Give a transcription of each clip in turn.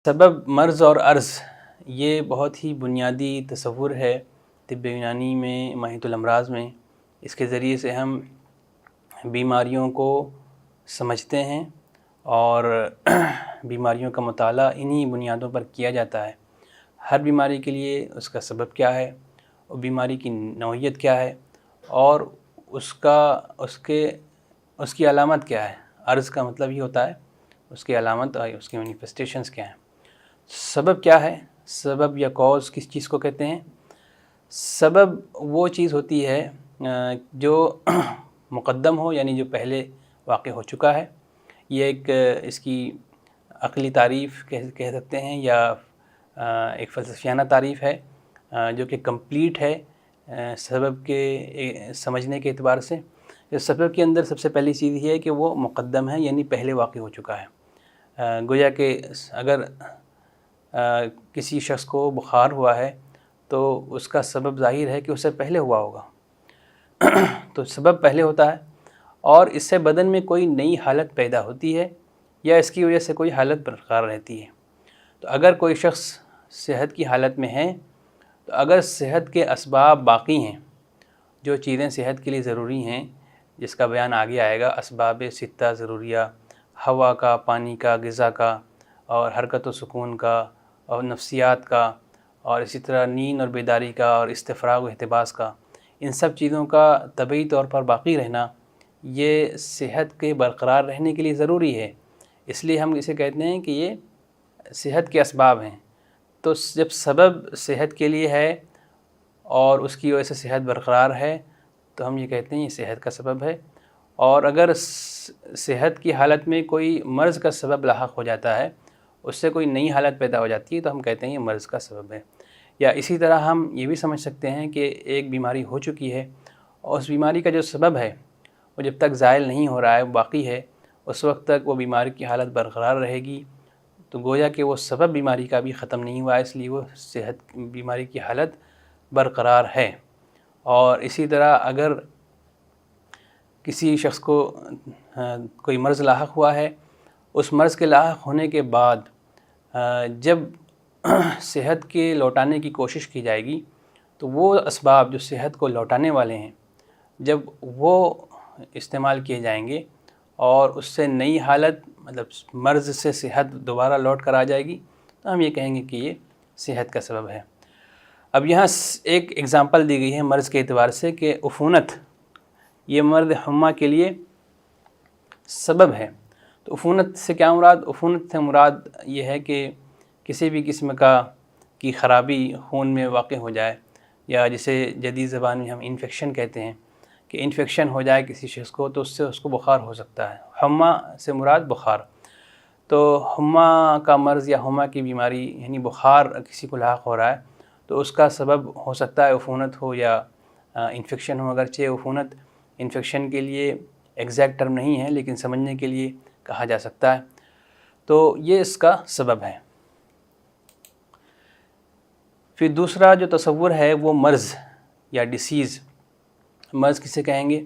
سبب مرض اور عرض یہ بہت ہی بنیادی تصور ہے طب یونانی میں، ماہیت الامراض میں۔ اس کے ذریعے سے ہم بیماریوں کو سمجھتے ہیں اور بیماریوں کا مطالعہ انہی بنیادوں پر کیا جاتا ہے۔ ہر بیماری کے لیے اس کا سبب کیا ہے، اور بیماری کی نوعیت کیا ہے، اور اس کی علامت کیا ہے۔ عرض کا مطلب ہی ہوتا ہے اس کی علامت اور اس کی مینیفیسٹیشنز کیا ہیں۔ سبب کیا ہے؟ سبب یا کاز کس چیز کو کہتے ہیں؟ سبب وہ چیز ہوتی ہے جو مقدم ہو، یعنی جو پہلے واقع ہو چکا ہے۔ یہ ایک اس کی عقلی تعریف کہہ سکتے ہیں، یا ایک فلسفیانہ تعریف ہے جو کہ کمپلیٹ ہے سبب کے سمجھنے کے اعتبار سے۔ سبب کے اندر سب سے پہلی چیز یہ ہے کہ وہ مقدم ہے، یعنی پہلے واقع ہو چکا ہے۔ گویا کہ اگر کسی شخص کو بخار ہوا ہے تو اس کا سبب ظاہر ہے کہ اس سے پہلے ہوا ہوگا۔ تو سبب پہلے ہوتا ہے، اور اس سے بدن میں کوئی نئی حالت پیدا ہوتی ہے، یا اس کی وجہ سے کوئی حالت برقرار رہتی ہے۔ تو اگر کوئی شخص صحت کی حالت میں ہے، تو اگر صحت کے اسباب باقی ہیں، جو چیزیں صحت کے لیے ضروری ہیں، جس کا بیان آگے آئے گا، اسباب ستہ ضروریہ، ہوا کا، پانی کا، غذا کا، اور حرکت و سکون کا، اور نفسیات کا، اور اسی طرح نیند اور بیداری کا، اور استفراغ و احتباس کا، ان سب چیزوں کا طبعی طور پر باقی رہنا یہ صحت کے برقرار رہنے کے لیے ضروری ہے۔ اس لیے ہم اسے کہتے ہیں کہ یہ صحت کے اسباب ہیں۔ تو جب سبب صحت کے لیے ہے اور اس کی وجہ سے صحت برقرار ہے، تو ہم یہ کہتے ہیں یہ صحت کا سبب ہے۔ اور اگر صحت کی حالت میں کوئی مرض کا سبب لاحق ہو جاتا ہے، اس سے کوئی نئی حالت پیدا ہو جاتی ہے، تو ہم کہتے ہیں یہ مرض کا سبب ہے۔ یا اسی طرح ہم یہ بھی سمجھ سکتے ہیں کہ ایک بیماری ہو چکی ہے، اور اس بیماری کا جو سبب ہے وہ جب تک زائل نہیں ہو رہا ہے، باقی ہے، اس وقت تک وہ بیماری کی حالت برقرار رہے گی۔ تو گویا کہ وہ سبب بیماری کا بھی ختم نہیں ہوا ہے، اس لیے وہ بیماری کی حالت برقرار ہے۔ اور اسی طرح اگر کسی شخص کو کوئی مرض لاحق ہوا ہے، اس مرض کے لاحق ہونے کے بعد جب صحت کے لوٹانے کی کوشش کی جائے گی، تو وہ اسباب جو صحت کو لوٹانے والے ہیں، جب وہ استعمال کیے جائیں گے اور اس سے نئی حالت، مطلب مرض سے صحت دوبارہ لوٹ کر آ جائے گی، تو ہم یہ کہیں گے کہ یہ صحت کا سبب ہے۔ اب یہاں ایک اگزامپل دی گئی ہے مرض کے اعتبار سے کہ عفونت، یہ مرض حمہ کے لیے سبب ہے۔ تو عفونت سے کیا مراد؟ عفونت سے مراد یہ ہے کہ کسی بھی قسم کی خرابی خون میں واقع ہو جائے، یا جسے جدید زبان میں ہم انفیکشن کہتے ہیں، کہ انفیکشن ہو جائے کسی شخص کو، تو اس سے اس کو بخار ہو سکتا ہے۔ حمہ سے مراد بخار۔ تو حمہ کا مرض یا حمہ کی بیماری، یعنی بخار کسی کو لاحق ہو رہا ہے، تو اس کا سبب ہو سکتا ہے عفونت ہو یا انفیکشن ہو۔ اگرچہ عفونت انفیکشن کے لیے ایگزیکٹ ٹرم نہیں ہے، لیکن سمجھنے کے لیے کہا جا سکتا ہے۔ تو یہ اس کا سبب ہے۔ پھر دوسرا جو تصور ہے وہ مرض یا ڈیسیز۔ مرض کسے کہیں گے؟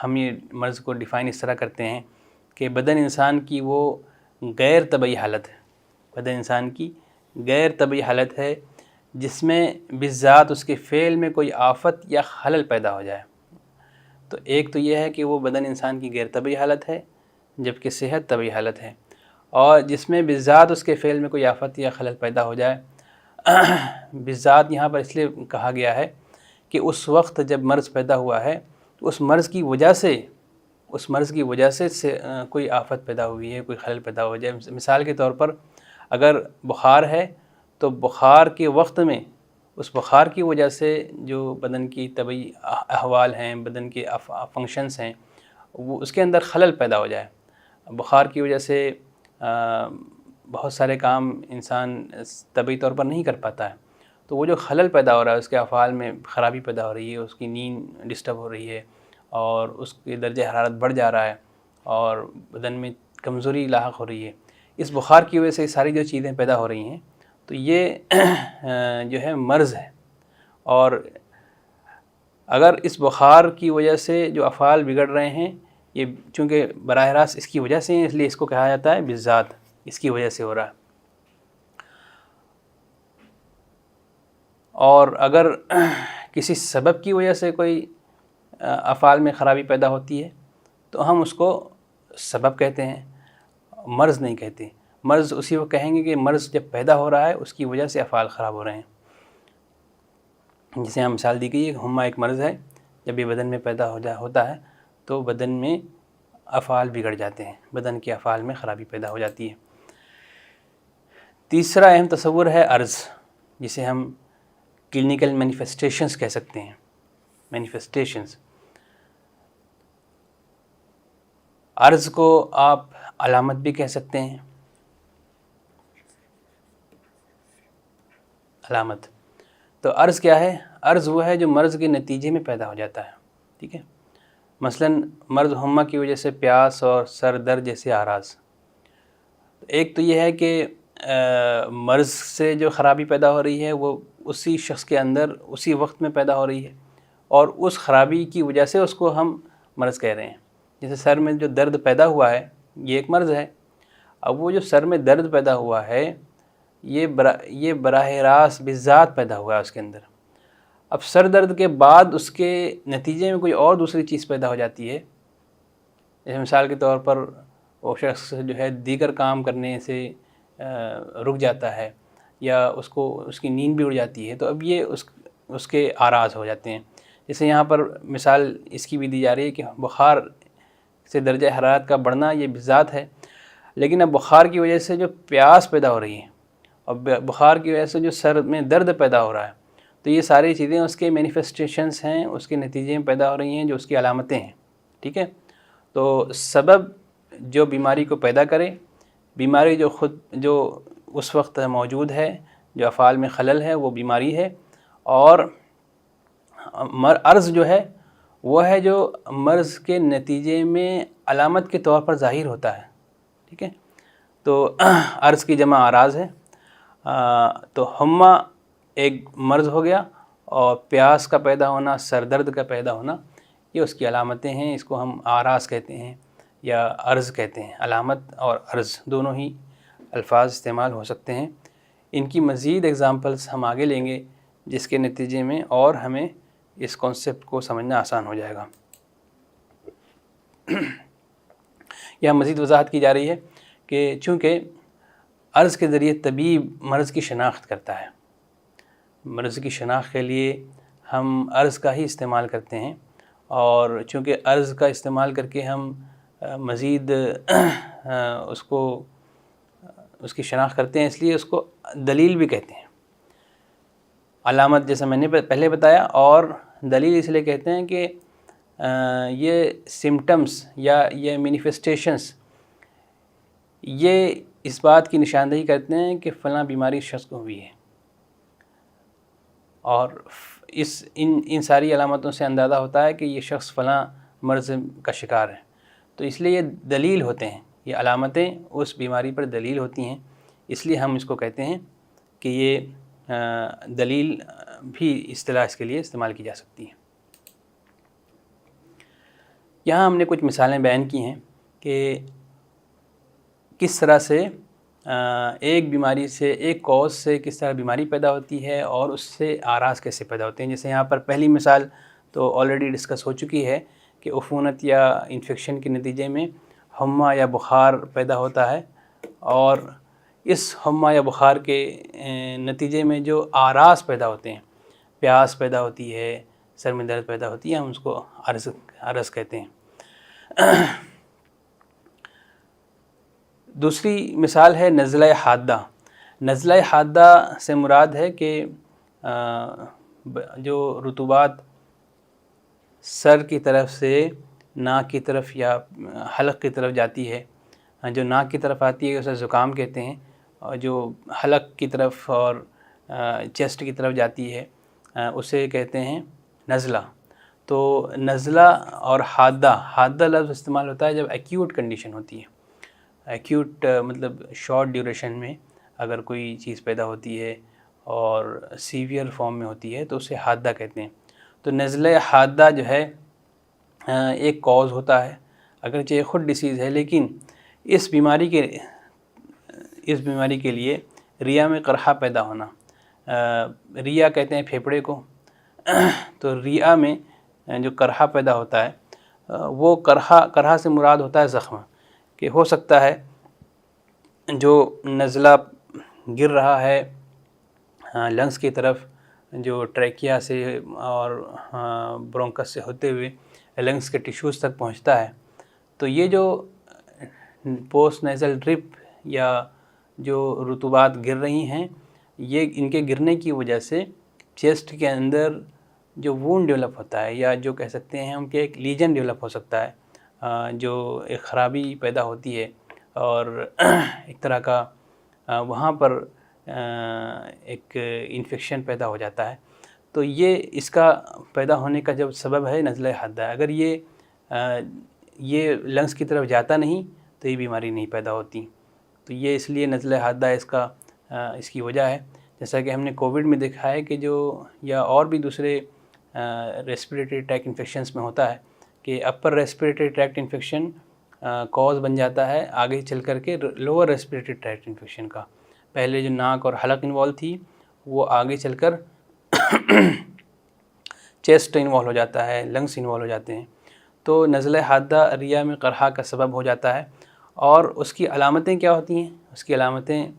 ہم یہ مرض کو ڈیفائن اس طرح کرتے ہیں کہ بدن انسان کی وہ غیر طبعی حالت ہے، بدن انسان کی غیر طبعی حالت ہے جس میں بالذات اس کے فعل میں کوئی آفت یا خلل پیدا ہو جائے۔ تو ایک تو یہ ہے کہ وہ بدن انسان کی غیر طبعی حالت ہے، جبکہ صحت طبعی حالت ہے، اور جس میں بالذات اس کے فعل میں کوئی آفت یا خلل پیدا ہو جائے۔ بالذات یہاں پر اس لیے کہا گیا ہے کہ اس وقت جب مرض پیدا ہوا ہے، تو اس مرض کی وجہ سے کوئی آفت پیدا ہوئی ہے، کوئی خلل پیدا ہو جائے۔ مثال کے طور پر اگر بخار ہے، تو بخار کے وقت میں اس بخار کی وجہ سے جو بدن کی طبعی احوال ہیں، بدن کے فنکشنز ہیں، وہ اس کے اندر خلل پیدا ہو جائے۔ بخار کی وجہ سے بہت سارے کام انسان طبعی طور پر نہیں کر پاتا ہے، تو وہ جو خلل پیدا ہو رہا ہے، اس کے افعال میں خرابی پیدا ہو رہی ہے، اس کی نیند ڈسٹرب ہو رہی ہے، اور اس کی درجہ حرارت بڑھ جا رہا ہے، اور بدن میں کمزوری لاحق ہو رہی ہے، اس بخار کی وجہ سے ساری جو چیزیں پیدا ہو رہی ہیں، تو یہ جو ہے مرض ہے۔ اور اگر اس بخار کی وجہ سے جو افعال بگڑ رہے ہیں، یہ چونکہ براہ راست اس کی وجہ سے ہیں، اس لیے اس کو کہا جاتا ہے بالذات اس کی وجہ سے ہو رہا ہے۔ اور اگر کسی سبب کی وجہ سے کوئی افعال میں خرابی پیدا ہوتی ہے تو ہم اس کو سبب کہتے ہیں، مرض نہیں کہتے۔ مرض اسی وقت کہیں گے کہ مرض جب پیدا ہو رہا ہے اس کی وجہ سے افعال خراب ہو رہے ہیں۔ جسے ہم مثال دی گئی ہے کہ ہما ایک مرض ہے، جب یہ بدن میں پیدا ہوتا ہے تو بدن میں افعال بگڑ جاتے ہیں، بدن کے افعال میں خرابی پیدا ہو جاتی ہے۔ تیسرا اہم تصور ہے عرض، جسے ہم کلینکل مینیفیسٹیشنز کہہ سکتے ہیں۔ مینیفیسٹیشنز، عرض کو آپ علامت بھی کہہ سکتے ہیں۔ علامت تو عرض کیا ہے؟ عرض وہ ہے جو مرض کے نتیجے میں پیدا ہو جاتا ہے، ٹھیک ہے؟ مثلاً مرض ہما کی وجہ سے پیاس اور سر درد جیسے اعراض۔ ایک تو یہ ہے کہ مرض سے جو خرابی پیدا ہو رہی ہے وہ اسی شخص کے اندر اسی وقت میں پیدا ہو رہی ہے، اور اس خرابی کی وجہ سے اس کو ہم مرض کہہ رہے ہیں۔ جیسے سر میں جو درد پیدا ہوا ہے یہ ایک مرض ہے۔ اب وہ جو سر میں درد پیدا ہوا ہے یہ براہ راست بذات پیدا ہوا ہے اس کے اندر۔ اب سر درد کے بعد اس کے نتیجے میں کوئی اور دوسری چیز پیدا ہو جاتی ہے، جیسے مثال کے طور پر وہ شخص جو ہے دیگر کام کرنے سے رک جاتا ہے، یا اس کی نیند بھی اڑ جاتی ہے، تو اب یہ اس کے اعراض ہو جاتے ہیں۔ جیسے یہاں پر مثال اس کی بھی دی جا رہی ہے کہ بخار سے درجہ حرارت کا بڑھنا یہ بذات ہے، لیکن اب بخار کی وجہ سے جو پیاس پیدا ہو رہی ہے اور بخار کی وجہ سے جو سر میں درد پیدا ہو رہا ہے، تو یہ ساری چیزیں اس کے مینیفیسٹیشنز ہیں، اس کے نتیجے میں پیدا ہو رہی ہیں، جو اس کی علامتیں ہیں، ٹھیک ہے؟ تو سبب جو بیماری کو پیدا کرے، بیماری جو اس وقت موجود ہے، جو افعال میں خلل ہے وہ بیماری ہے، اور عرض جو ہے وہ ہے جو مرض کے نتیجے میں علامت کے طور پر ظاہر ہوتا ہے، ٹھیک ہے؟ تو عرض کی جمع اعراض ہے۔ تو ہما ایک مرض ہو گیا، اور پیاس کا پیدا ہونا، سر درد کا پیدا ہونا، یہ اس کی علامتیں ہیں۔ اس کو ہم اعراض کہتے ہیں یا عرض کہتے ہیں۔ علامت اور عرض دونوں ہی الفاظ استعمال ہو سکتے ہیں۔ ان کی مزید اگزامپلس ہم آگے لیں گے، جس کے نتیجے میں اور ہمیں اس کانسیپٹ کو سمجھنا آسان ہو جائے گا۔ یہاں مزید وضاحت کی جا رہی ہے کہ چونکہ عرض کے ذریعے طبیب مرض کی شناخت کرتا ہے، مرض کی شناخت کے لیے ہم عرض کا ہی استعمال کرتے ہیں، اور چونکہ عرض کا استعمال کر کے ہم مزید اس کی شناخت کرتے ہیں، اس لیے اس کو دلیل بھی کہتے ہیں۔ علامت جیسا میں نے پہلے بتایا، اور دلیل اس لیے کہتے ہیں کہ یہ سمٹمز یا یہ مینیفیسٹیشنز یہ اس بات کی نشاندہی کرتے ہیں کہ فلاں بیماری شخص کو ہوئی ہے، اور ان ساری علامتوں سے اندازہ ہوتا ہے کہ یہ شخص فلاں مرض کا شکار ہے۔ تو اس لیے یہ دلیل ہوتے ہیں، یہ علامتیں اس بیماری پر دلیل ہوتی ہیں، اس لیے ہم اس کو کہتے ہیں کہ یہ دلیل بھی اصطلاح اس کے لیے استعمال کی جا سکتی ہے۔ یہاں ہم نے کچھ مثالیں بیان کی ہیں کہ کس طرح سے ایک بیماری سے، ایک کوز سے کس طرح بیماری پیدا ہوتی ہے، اور اس سے اعراض کیسے پیدا ہوتے ہیں۔ جیسے یہاں پر پہلی مثال تو آلریڈی ڈسکس ہو چکی ہے کہ عفونت یا انفیکشن کے نتیجے میں ہما یا بخار پیدا ہوتا ہے، اور اس ہما یا بخار کے نتیجے میں جو اعراض پیدا ہوتے ہیں، پیاس پیدا ہوتی ہے، سر میں درد پیدا ہوتی ہے، ہم اس کو عرض کہتے ہیں۔ دوسری مثال ہے نزلہ حادہ۔ نزلہ حادہ سے مراد ہے کہ جو رطوبات سر کی طرف سے ناک کی طرف یا حلق کی طرف جاتی ہے، جو ناک کی طرف آتی ہے اسے زکام کہتے ہیں، اور جو حلق کی طرف اور چیسٹ کی طرف جاتی ہے اسے کہتے ہیں نزلہ۔ تو نزلہ اور حادہ لفظ استعمال ہوتا ہے جب ایکیوٹ کنڈیشن ہوتی ہے۔ ایکیوٹ مطلب شارٹ ڈیوریشن میں اگر کوئی چیز پیدا ہوتی ہے اور سیویئر فارم میں ہوتی ہے تو اسے حادہ کہتے ہیں۔ تو نزلہ حادہ جو ہے ایک کوز ہوتا ہے، اگرچہ یہ خود ڈیسیز ہے، لیکن اس بیماری کے لیے ریا میں قرحہ پیدا ہونا، ریا کہتے ہیں پھیپھڑے کو. تو ریا میں جو کرہا پیدا ہوتا ہے وہ کرہا سے مراد ہوتا ہے زخم، کہ ہو سکتا ہے جو نزلہ گر رہا ہے لنگس کی طرف، جو ٹریکیا سے اور برونکس سے ہوتے ہوئے لنگس کے ٹیشوز تک پہنچتا ہے، تو یہ جو پوسٹ نیزل ڈرپ یا جو رطوبات گر رہی ہیں، یہ ان کے گرنے کی وجہ سے چیسٹ کے اندر جو وونڈ ڈیولپ ہوتا ہے، یا جو کہہ سکتے ہیں ہم کہ ایک لیجن ڈیولپ ہو سکتا ہے، جو ایک خرابی پیدا ہوتی ہے اور ایک طرح کا وہاں پر ایک انفیکشن پیدا ہو جاتا ہے. تو یہ اس کا پیدا ہونے کا جب سبب ہے نزلہ حادہ. اگر یہ لنگس کی طرف جاتا نہیں تو یہ بیماری نہیں پیدا ہوتی. تو یہ اس لیے نزلہ حادہ اس کی وجہ ہے. جیسا کہ ہم نے کووڈ میں دیکھا ہے کہ یا اور بھی دوسرے ریسپریٹری ٹریکٹ انفیکشنز میں ہوتا ہے کہ اپر ریسپریٹری ٹریکٹ انفیکشن کوز بن جاتا ہے آگے چل کر کے لوور ریسپریٹری ٹریکٹ انفیکشن کا. پہلے جو ناک اور حلق انوالو تھی وہ آگے چل کر چیسٹ انوالو ہو جاتا ہے، لنگس انوالو ہو جاتے ہیں. تو نزلہ حادہ ریا میں قرحہ کا سبب ہو جاتا ہے. اور اس کی علامتیں کیا ہوتی ہیں؟ اس کی علامتیں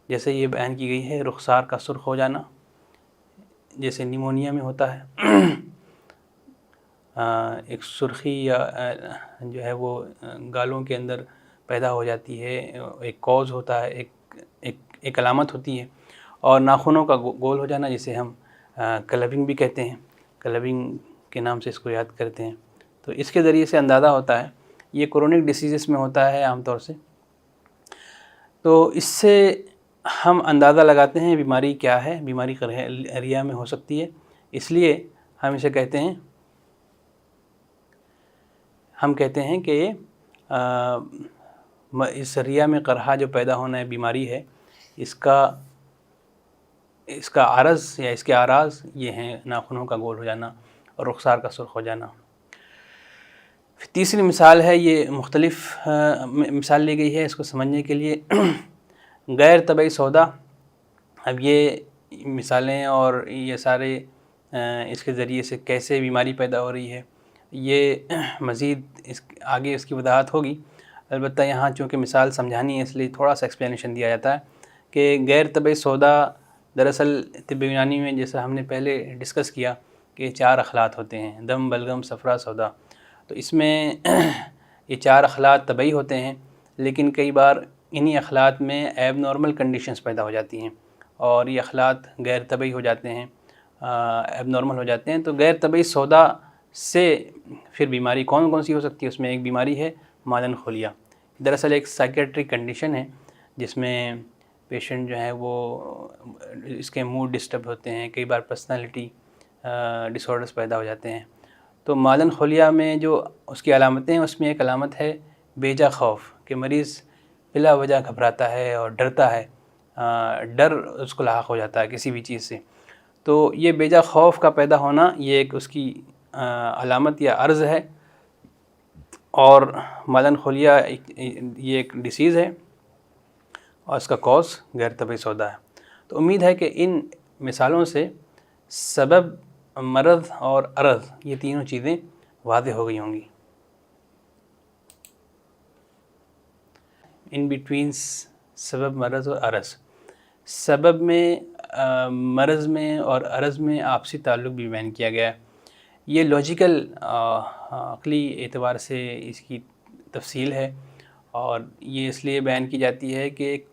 جیسے یہ بیان کی گئی ہے، رخسار کا سرخ ہو جانا جیسے نیمونیا میں ہوتا ہے، ایک سرخی یا جو ہے وہ گالوں کے اندر پیدا ہو جاتی ہے، ایک کوز ہوتا ہے، ایک علامت ہوتی ہے. اور ناخنوں کا گول ہو جانا جسے ہم کلبنگ بھی کہتے ہیں، کلبنگ کے نام سے اس کو یاد کرتے ہیں. تو اس کے ذریعے سے اندازہ ہوتا ہے. یہ کرونک ڈیسیزز میں ہوتا ہے عام طور سے. تو اس سے ہم اندازہ لگاتے ہیں بیماری کیا ہے، بیماری ریا میں ہو سکتی ہے. اس لیے ہم اسے کہتے ہیں کہ اس ریا میں قرحہ جو پیدا ہونا ہے بیماری ہے، اس کا عرض یا اس کے اعراض یہ ہیں ناخنوں کا گول ہو جانا اور رخسار کا سرخ ہو جانا. تیسری مثال ہے، یہ مختلف مثال لی گئی ہے اس کو سمجھنے کے لیے. غیر طبعی سودا. اب یہ مثالیں اور یہ سارے اس کے ذریعے سے کیسے بیماری پیدا ہو رہی ہے یہ مزید آگے اس کی وضاحت ہوگی. البتہ یہاں چونکہ مثال سمجھانی ہے اس لیے تھوڑا سا ایکسپلینیشن دیا جاتا ہے کہ غیر طبعی سودا دراصل طب یونانی میں جیسا ہم نے پہلے ڈسکس کیا کہ 4 اخلاط ہوتے ہیں، دم، بلغم، صفرا، سودا. تو اس میں یہ 4 اخلاط طبعی ہوتے ہیں، لیکن کئی بار انہی اخلاط میں ایب نارمل کنڈیشنز پیدا ہو جاتی ہیں اور یہ اخلاط غیر طبعی ہو جاتے ہیں، ایب نارمل ہو جاتے ہیں. تو غیر طبعی سودا سے پھر بیماری کون سی ہو سکتی ہے؟ اس میں ایک بیماری ہے مادن خلیہ. دراصل ایک سائیکیٹرک کنڈیشن ہے جس میں پیشنٹ جو ہے وہ اس کے موڈ ڈسٹرب ہوتے ہیں، کئی بار پرسنالٹی ڈس آرڈرز پیدا ہو جاتے ہیں. تو مادن خلیہ میں جو اس کی علامتیں ہیں اس میں ایک علامت ہے بیجا خوف، کہ مریض بلا وجہ گھبراتا ہے اور ڈرتا ہے، ڈر اس کو لاحق ہو جاتا ہے کسی بھی چیز سے. تو یہ بیجا خوف کا پیدا ہونا یہ ایک اس کی علامت یا عرض ہے. اور مادن خلیہ یہ ایک ڈیسیز ہے اور اس کا کوز غیر طبعی سودا ہے. تو امید ہے کہ ان مثالوں سے سبب، مرض اور عرض یہ تینوں چیزیں واضح ہو گئی ہوں گی. ان بٹوینس سبب، مرض اور عرض. سبب میں، مرض میں اور عرض میں آپسی تعلق بھی بیان کیا گیا ہے. یہ لاجیکل عقلی اعتبار سے اس کی تفصیل ہے اور یہ اس لیے بیان کی جاتی ہے کہ ایک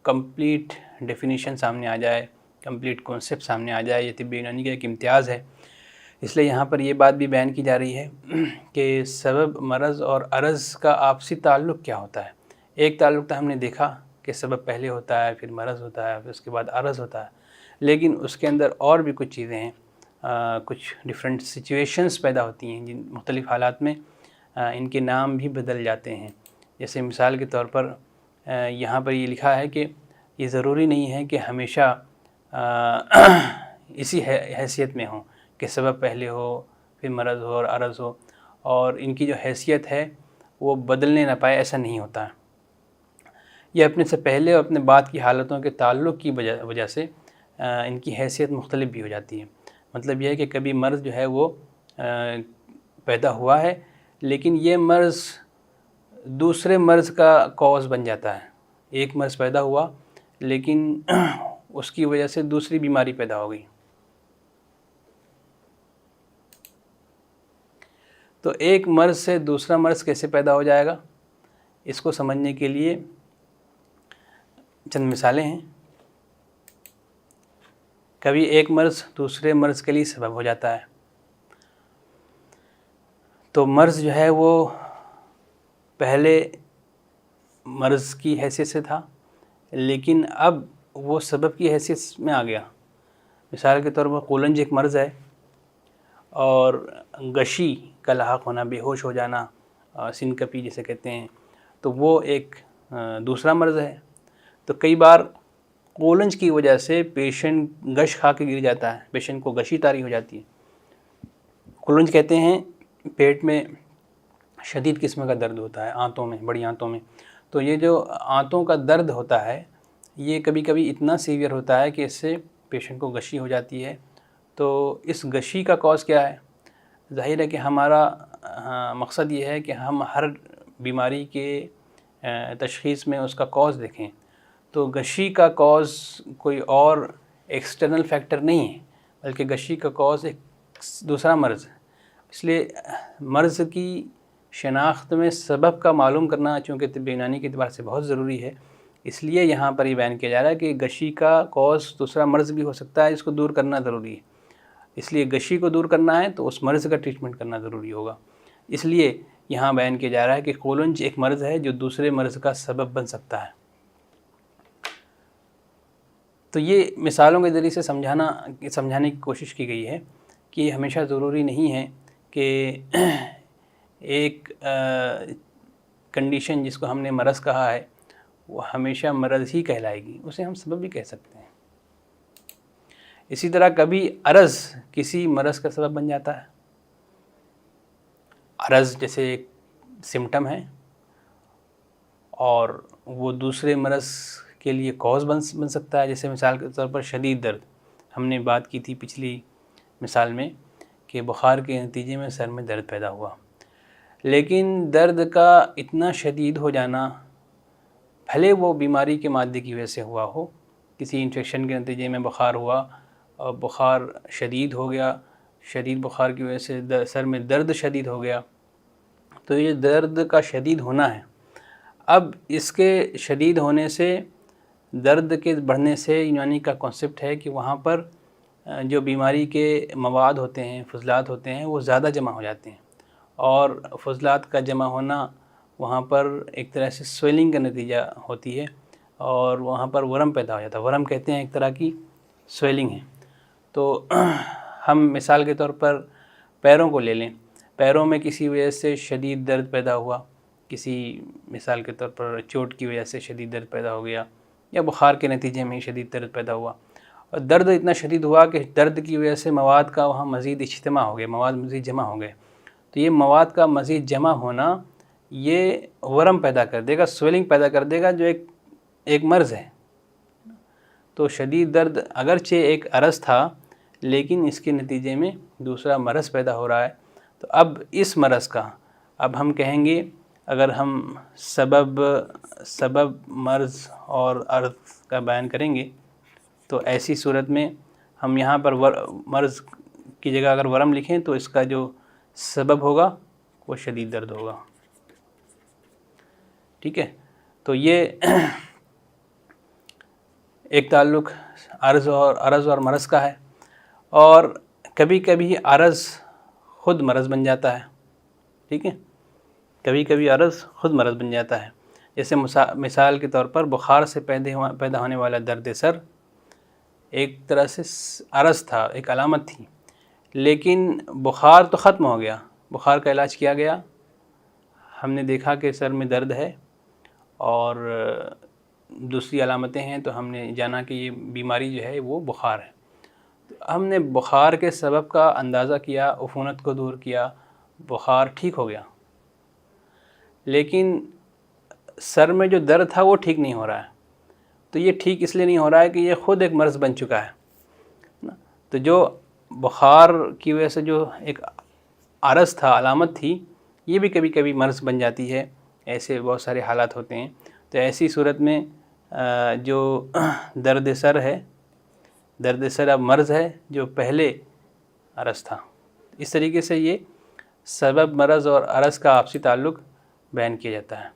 کمپلیٹ ڈیفینیشن سامنے آ جائے، کمپلیٹ کانسیپٹ سامنے آ جائے. یہ طب یونانی کا ایک امتیاز ہے. اس لیے یہاں پر یہ بات بھی بیان کی جا رہی ہے کہ سبب، مرض اور عرض کا آپسی تعلق کیا ہوتا ہے. ایک تعلق تو ہم نے دیکھا کہ سبب پہلے ہوتا ہے، پھر مرض ہوتا ہے، پھر اس کے بعد عرض ہوتا ہے. لیکن اس کے اندر اور بھی کچھ چیزیں ہیں، کچھ ڈیفرنٹ سچویشنز پیدا ہوتی ہیں جن مختلف حالات میں ان کے نام بھی بدل جاتے ہیں. جیسے مثال کے طور پر یہاں پر یہ لکھا ہے کہ یہ ضروری نہیں ہے کہ ہمیشہ اسی حیثیت میں ہوں کہ سبب پہلے ہو، پھر مرض ہو اور عرض ہو، اور ان کی جو حیثیت ہے وہ بدلنے نہ پائے، ایسا نہیں ہوتا ہے. یہ اپنے سے پہلے اور اپنے بعد کی حالتوں کے تعلق کی وجہ سے ان کی حیثیت مختلف بھی ہو جاتی ہے۔ مطلب یہ ہے کہ کبھی مرض جو ہے وہ پیدا ہوا ہے، لیکن یہ مرض دوسرے مرض کا کاز بن جاتا ہے۔ ایک مرض پیدا ہوا لیکن اس کی وجہ سے دوسری بیماری پیدا ہو گئی۔ تو ایک مرض سے دوسرا مرض کیسے پیدا ہو جائے گا، اس کو سمجھنے کے لیے چند مثالیں ہیں۔ کبھی ایک مرض دوسرے مرض کے لیے سبب ہو جاتا ہے۔ تو مرض جو ہے وہ پہلے مرض کی حیثیت سے تھا، لیکن اب وہ سبب کی حیثیت میں آ گیا۔ مثال کے طور پر قولنج ایک مرض ہے، اور غشی کا لاحق ہونا، بے ہوش ہو جانا، سنکپی جسے کہتے ہیں، تو وہ ایک دوسرا مرض ہے۔ تو کئی بار قولنج کی وجہ سے پیشنٹ غش کھا کے گر جاتا ہے، پیشنٹ کو غشی طاری ہو جاتی ہے۔ قولنج کہتے ہیں پیٹ میں شدید قسم کا درد ہوتا ہے، آنتوں میں، بڑی آنتوں میں۔ تو یہ جو آنتوں کا درد ہوتا ہے یہ کبھی کبھی اتنا سیویئر ہوتا ہے کہ اس سے پیشنٹ کو غشی ہو جاتی ہے۔ تو اس غشی کا کاز کیا ہے؟ ظاہر ہے کہ ہمارا مقصد یہ ہے کہ ہم ہر بیماری کے تشخیص میں اس کا کاز دیکھیں۔ تو غشی کا کاز کوئی اور ایکسٹرنل فیکٹر نہیں ہے، بلکہ غشی کا کاز ایک دوسرا مرض ہے۔ اس لیے مرض کی شناخت میں سبب کا معلوم کرنا چونکہ طب یونانی کے اعتبار سے بہت ضروری ہے، اس لیے یہاں پر یہ بیان کیا جا رہا ہے کہ غشی کا کاز دوسرا مرض بھی ہو سکتا ہے، اس کو دور کرنا ضروری ہے۔ اس لیے غشی کو دور کرنا ہے تو اس مرض کا ٹریٹمنٹ کرنا ضروری ہوگا۔ اس لیے یہاں بیان کیا جا رہا ہے کہ قولنج ایک مرض ہے جو دوسرے مرض کا سبب بن سکتا ہے۔ تو یہ مثالوں کے ذریعے سے سمجھانے کی کوشش کی گئی ہے کہ یہ ہمیشہ ضروری نہیں ہے کہ ایک کنڈیشن جس کو ہم نے مرض کہا ہے وہ ہمیشہ مرض ہی کہلائے گی، اسے ہم سبب بھی کہہ سکتے ہیں۔ اسی طرح کبھی عرض کسی مرض کا سبب بن جاتا ہے۔ عرض جیسے ایک سمٹم ہے اور وہ دوسرے مرض کے لیے کاز بن سکتا ہے، جیسے مثال کے طور پر شدید درد۔ ہم نے بات کی تھی پچھلی مثال میں کہ بخار کے نتیجے میں سر میں درد پیدا ہوا، لیکن درد کا اتنا شدید ہو جانا بھلے وہ بیماری کے مادے کی وجہ سے ہوا ہو، کسی انفیکشن کے نتیجے میں بخار ہوا اور بخار شدید ہو گیا، شدید بخار کی وجہ سے سر میں درد شدید ہو گیا، تو یہ درد کا شدید ہونا ہے۔ اب اس کے شدید ہونے سے، درد کے بڑھنے سے یونانی کا کانسیپٹ ہے کہ وہاں پر جو بیماری کے مواد ہوتے ہیں، فضلات ہوتے ہیں، وہ زیادہ جمع ہو جاتے ہیں، اور فضلات کا جمع ہونا وہاں پر ایک طرح سے سویلنگ کا نتیجہ ہوتی ہے، اور وہاں پر ورم پیدا ہو جاتا ہے۔ ورم کہتے ہیں ایک طرح کی سویلنگ ہے۔ تو ہم مثال کے طور پر پیروں کو لے لیں، پیروں میں کسی وجہ سے شدید درد پیدا ہوا، کسی مثال کے طور پر چوٹ کی وجہ سے شدید درد پیدا ہو گیا، یا بخار کے نتیجے میں شدید درد پیدا ہوا، اور درد اتنا شدید ہوا کہ درد کی وجہ سے مواد کا وہاں مزید اجتماع ہو گیا، مواد مزید جمع ہو گئے۔ تو یہ مواد کا مزید جمع ہونا یہ ورم پیدا کر دے گا، سویلنگ پیدا کر دے گا، جو ایک مرض ہے۔ تو شدید درد اگرچہ ایک عرض تھا، لیکن اس کے نتیجے میں دوسرا مرض پیدا ہو رہا ہے۔ تو اب اس مرض کا، اب ہم کہیں گے اگر ہم سبب، مرض اور عرض کا بیان کریں گے تو ایسی صورت میں ہم یہاں پر مرض کی جگہ اگر ورم لکھیں تو اس کا جو سبب ہوگا وہ شدید درد ہوگا۔ ٹھیک ہے، تو یہ ایک تعلق عرض اور مرض کا ہے۔ اور کبھی کبھی عرض خود مرض بن جاتا ہے۔ ٹھیک ہے، کبھی کبھی عرض خود مرض بن جاتا ہے، جیسے مثال کے طور پر بخار سے پیدا ہونے والا درد سر ایک طرح سے عرض تھا، ایک علامت تھی، لیکن بخار تو ختم ہو گیا، بخار کا علاج کیا گیا، ہم نے دیکھا کہ سر میں درد ہے اور دوسری علامتیں ہیں، تو ہم نے جانا کہ یہ بیماری جو ہے وہ بخار ہے۔ ہم نے بخار کے سبب کا اندازہ کیا، عفونت کو دور کیا، بخار ٹھیک ہو گیا، لیکن سر میں جو درد تھا وہ ٹھیک نہیں ہو رہا ہے۔ تو یہ ٹھیک اس لیے نہیں ہو رہا ہے کہ یہ خود ایک مرض بن چکا ہے، تو جو بخار کی وجہ سے جو ایک عرض تھا، علامت تھی، یہ بھی کبھی کبھی مرض بن جاتی ہے. ایسے بہت سارے حالات ہوتے ہیں. تو ایسی صورت میں جو درد سر ہے، درد سر اب مرض ہے جو پہلے عرض تھا. اس طریقے سے یہ سبب، مرض اور عرض کا آپسی تعلق بیان کیا جاتا ہے.